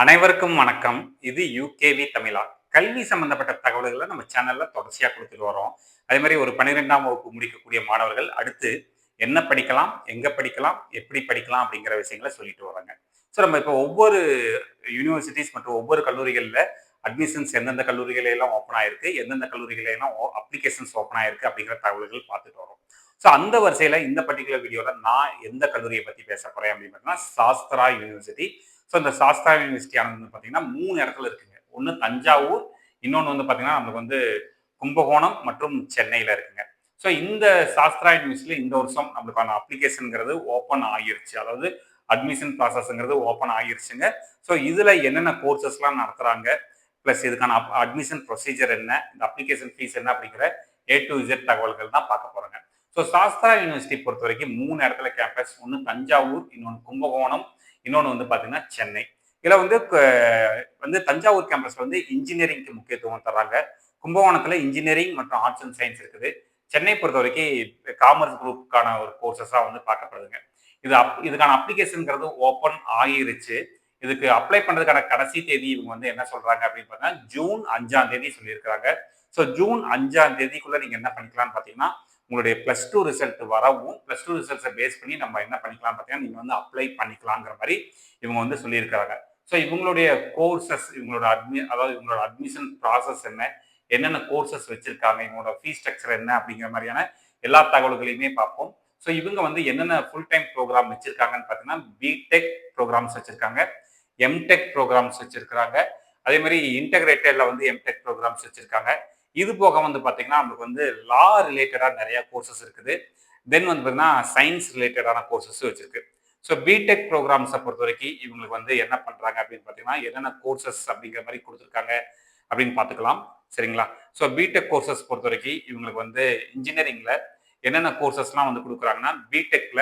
அனைவருக்கும் வணக்கம். இது யூகேவி தமிழா. கல்வி சம்பந்தப்பட்ட தகவல்களை நம்ம சேனல்ல தொடர்ச்சியா குடுத்துட்டு வரோம். அதே மாரி ஒரு 12ஆம் வகுப்பு முடிக்கக்கூடிய மாணவர்கள் அடுத்து என்ன படிக்கலாம், எங்க படிக்கலாம், எப்படி படிக்கலாம் அப்படிங்கிற விஷயங்கள சொல்லிட்டு வர்றாங்க. நம்ம இப்போ ஒவ்வொரு யூனிவர்சிட்டீஸ் மற்றும் ஒவ்வொரு கல்லூரிகள்ல அட்மிஷன்ஸ் எந்தெந்த கல்லூரிகள் எல்லாம் ஓப்பன் ஆயிருக்கு, எந்தெந்த கல்லூரிகள் எல்லாம் அப்ளிகேஷன்ஸ் ஓப்பன் ஆயிருக்கு அப்படிங்கிற தகவல்கள் பார்த்துட்டு வரோம். அந்த வரிசையில இந்த பர்ட்டிகுலர் வீடியோல நான் எந்த கல்லூரிய பத்தி பேசப் போறேன் அப்படின்னு பார்த்தீங்கன்னா, சாஸ்திரா யூனிவர்சிட்டி. இந்த சாஸ்திரா யூனிவர்சிட்டி ஆனது வந்து பார்த்தீங்கன்னா 3 இடத்துல இருக்குங்க. ஒண்ணு தஞ்சாவூர், இன்னொன்னு வந்து பார்த்தீங்கன்னா, நமக்கு வந்து கும்பகோணம் மற்றும் சென்னையில இருக்குங்க. இந்த சாஸ்திரா யூனிவர்சிட்டில இந்த வருஷம் நம்மளுக்கான அப்ளிகேஷன்ங்கிறது ஓப்பன் ஆகிருச்சு. அதாவது அட்மிஷன் ப்ராசஸ்ங்கிறது ஓப்பன் ஆகிருச்சுங்க. இதுல என்னென்ன கோர்சஸ்லாம் நடத்துறாங்க, பிளஸ் இதுக்கான அட்மிஷன் ப்ரொசீஜர் என்ன, இந்த அப்ளிகேஷன் ஃபீஸ் என்ன அப்படிங்கிற ஏ டு இசட் தகவல்கள் தான் பார்க்க போறோங்க. சாஸ்திரா யூனிவர்சிட்டி பொறுத்தவரைக்கும் 3 இடத்துல கேம்பஸ். ஒண்ணு தஞ்சாவூர், இன்னொன்னு கும்பகோணம், இன்னொன்னு வந்து பார்த்தீங்கன்னா சென்னை. இதுல வந்து தஞ்சாவூர் கேம்பஸ்ல வந்து இன்ஜினியரிங்க்கு முக்கியத்துவம் தர்றாங்க. கும்பகோணத்துல இன்ஜினியரிங் மற்றும் ஆர்ட்ஸ் அண்ட் சயின்ஸ் இருக்குது. சென்னை பொறுத்தவரைக்கும் காமர்ஸ் குரூப்புக்கான ஒரு கோர்சஸா வந்து பார்க்கப்படுதுங்க. இதுக்கான அப்ளிகேஷன்ங்கிறது ஓப்பன் ஆகிருச்சு. இதுக்கு அப்ளை பண்றதுக்கான கடைசி தேதி இவங்க வந்து என்ன சொல்றாங்க அப்படின்னு பார்த்தீங்கன்னா, ஜூன் 5ஆம் தேதி சொல்லியிருக்கிறாங்க. ஜூன் 5ஆம் தேதிக்குள்ள நீங்க என்ன பண்ணிக்கலாம்னு பார்த்தீங்கன்னா, உங்களுடைய +2 ரிசல்ட் வரவும், +2 ரிசல்ட்ஸை பேஸ் பண்ணி நம்ம என்ன பண்ணிக்கலாம் பார்த்தீங்கன்னா, நீங்க வந்து அப்ளை பண்ணிக்கலாங்கிற மாதிரி இவங்க வந்து சொல்லியிருக்கிறாங்க. இவங்களுடைய கோர்சஸ், அதாவது இவங்களோட அட்மிஷன் ப்ராசஸ் என்ன, என்னென்ன கோர்சஸ் வச்சிருக்காங்க, இவங்களோட ஃபீஸ் ஸ்ட்ரக்சர் என்ன அப்படிங்கிற மாதிரியான எல்லா தகவல்களையுமே பார்ப்போம். இவங்க வந்து என்னென்ன ஃபுல் டைம் ப்ரோக்ராம் வச்சிருக்காங்கன்னு பார்த்தீங்கன்னா, பிடெக் ப்ரோக்ராம்ஸ் வச்சிருக்காங்க, எம்டெக் ப்ரோக்ராம்ஸ் வச்சிருக்காங்க, அதே மாதிரி இன்டகிரேட்டட்ல வந்து எம்டெக் ப்ரோக்ராம்ஸ் வச்சிருக்காங்க. இது போக வந்து பார்த்தீங்கன்னா, நமக்கு வந்து லா ரிலேட்டடா நிறைய கோர்சஸ் இருக்குது. தென் வந்து பார்த்தீங்கன்னா, சயின்ஸ் ரிலேட்டடான கோர்சஸ் வச்சிருக்கு. பிடெக் ப்ரோக்ராம்ஸை பொறுத்தவரைக்கும் இவங்களுக்கு வந்து என்ன பண்றாங்க அப்படின்னு பார்த்தீங்கன்னா, என்னென்ன கோர்சஸ் அப்படிங்கிற மாதிரி கொடுத்துருக்காங்க அப்படின்னு பார்த்துக்கலாம். சரிங்களா? பிடெக் கோர்சஸ் பொறுத்தவரைக்கும் இவங்களுக்கு வந்து இன்ஜினியரிங்ல என்னென்ன கோர்சஸ்லாம் வந்து கொடுக்குறாங்கன்னா, பிடெக்ல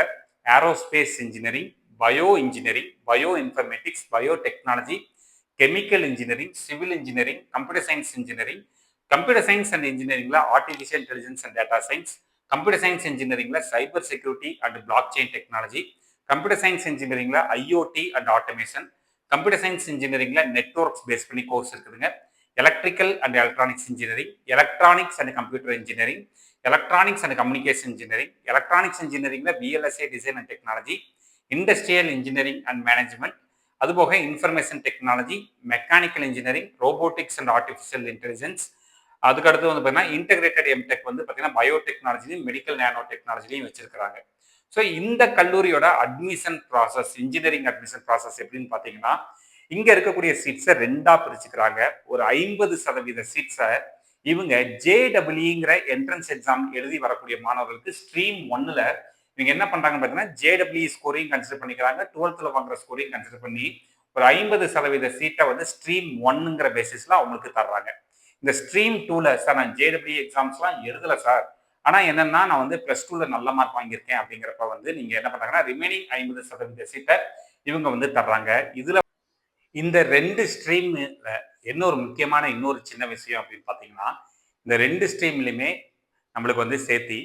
aerospace engineering, bio engineering, bio informatics, bio technology, chemical engineering, civil engineering, computer science engineering, computer science and இன்ஜினியரிங்ல artificial intelligence and data science, computer science இன்ஜினியரிங்ல cyber security and blockchain technology, computer science இன்ஜினியரிங்ல IoT and automation, computer science இன்ஜினியரிங்ல networks base பண்ணி course இருக்குதுங்க. Electrical and electronics engineering, electronics and computer engineering, electronics and communication engineering, electronics இன்ஜினியரிங்ல VLSI design and technology, industrial engineering and management, அதுபோக information technology, mechanical engineering, robotics and artificial intelligence, அதுக்கடுத்து வந்து பார்த்தீங்கன்னா integrated MTech வந்து பார்த்தீங்கன்னா பயோடெக்னாலஜிலையும் medical nano டெக்னாலஜிலையும் வச்சிருக்கிறாங்க. இந்த கல்லூரியோட admission process, engineering admission process எப்படின்னு பார்த்தீங்கன்னா, இங்க இருக்கக்கூடிய சீட்ஸை 2ஆ பிரிச்சுக்கிறாங்க. ஒரு 50% சீட்ஸை இவங்க ஜேடபிள்யூங்கிற என்ட்ரன்ஸ் எக்ஸாம் எழுதி வரக்கூடிய மாணவர்களுக்கு ஸ்ட்ரீம் 1ல இவங்க என்ன பண்றாங்கன்னு பார்த்தீங்கன்னா, ஜேடபிள்யூ ஸ்கோரையும் கன்சிடர் பண்ணிக்கிறாங்க, 12th வாங்குற ஸ்கோரையும் கன்சிடர் பண்ணி ஒரு 50% சீட்டை வந்து ஸ்ட்ரீம் 1ங்கிற பேசிஸ்ல அவங்களுக்கு தர்றாங்க. இந்த ஸ்ட்ரீம் 2ல சார் நான் ஜேடபிள்யூ எக்ஸாம்ஸ்லாம் எழுதல சார், ஆனா என்னன்னா நான் வந்து +2ல நல்ல மார்க் வாங்கியிருக்கேன் அப்படிங்கிறப்ப வந்து நீங்க என்ன பண்றாங்கன்னா, ரிமைனிங் 50% சீட்டை இவங்க வந்து தர்றாங்க. இதுல இந்த 2 ஸ்ட்ரீம்ல என்ன ஒரு முக்கியமான இன்னொரு சின்ன விஷயம் அப்படின்னு பார்த்தீங்கன்னா, இந்த 2 ஸ்ட்ரீம்லயுமே நம்மளுக்கு வந்து சேர்த்தி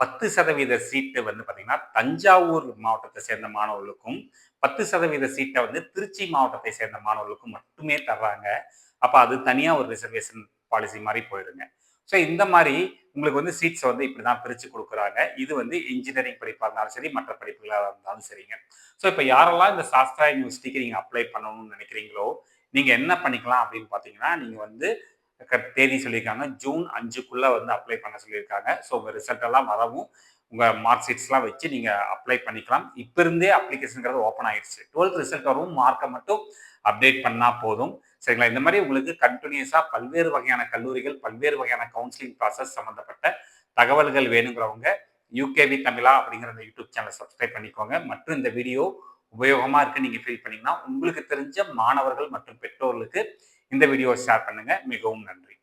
10% சீட்டு வந்து பார்த்தீங்கன்னா, தஞ்சாவூர் மாவட்டத்தை சேர்ந்த மாணவர்களுக்கும், 10% சீட்டை வந்து திருச்சி மாவட்டத்தை சேர்ந்த மாணவர்களுக்கும் மட்டுமே தர்றாங்க. அப்ப அது தனியா ஒரு ரிசர்வேஷன் பாலிசி மாதிரி போயிடுங்க. இந்த மாதிரி உங்களுக்கு வந்து சீட்ஸ் வந்து இப்படிதான் பிரிச்சு கொடுக்குறாங்க. இது வந்து இன்ஜினியரிங் படிப்பா இருந்தாலும் சரி, மற்ற படிப்புகளா இருந்தாலும் சரிங்க. இப்ப யாரெல்லாம் இந்த சாஸ்திரா யூனிவர்சிட்டிக்கு நீங்க அப்ளை பண்ணணும்னு நினைக்கிறீங்களோ, நீங்க என்ன பண்ணிக்கலாம் அப்படின்னு பார்த்தீங்கன்னா, நீங்க வந்து தேதி சொல்லியிருக்காங்க. ஜூன் 5க்குள்ள வந்து அப்ளை பண்ண சொல்லியிருக்காங்க. உங்க ரிசல்ட் எல்லாம் வரவும், உங்க மார்க் ஷீட்ஸ்லாம் வச்சு நீங்க அப்ளை பண்ணிக்கலாம். இப்ப இருந்தே அப்ளிகேஷன்ங்கிறது ஓப்பன் ஆயிடுச்சு. 12th ரிசல்ட் வரவும் மார்க்கை மட்டும் அப்டேட் பண்ணா போதும். சரிங்களா? இந்த மாதிரி உங்களுக்கு கண்டினியூஸா பல்வேறு வகையான கல்லூரிகள், பல்வேறு வகையான கவுன்சிலிங் ப்ராசஸ் சம்பந்தப்பட்ட தகவல்கள் வேணுங்கிறவங்க யூகேவி தமிழா அப்படிங்கிற அந்த யூடியூப் சேனலை சப்ஸ்கிரைப் பண்ணிக்கோங்க. மற்றும் இந்த வீடியோ உபயோகமா இருக்கு நீங்க ஃபீல் பண்ணீங்கன்னா, உங்களுக்கு தெரிஞ்ச மாணவர்கள் மற்றும் பெற்றோர்களுக்கு இந்த வீடியோவை ஷேர் பண்ணுங்க. மிகவும் நன்றி.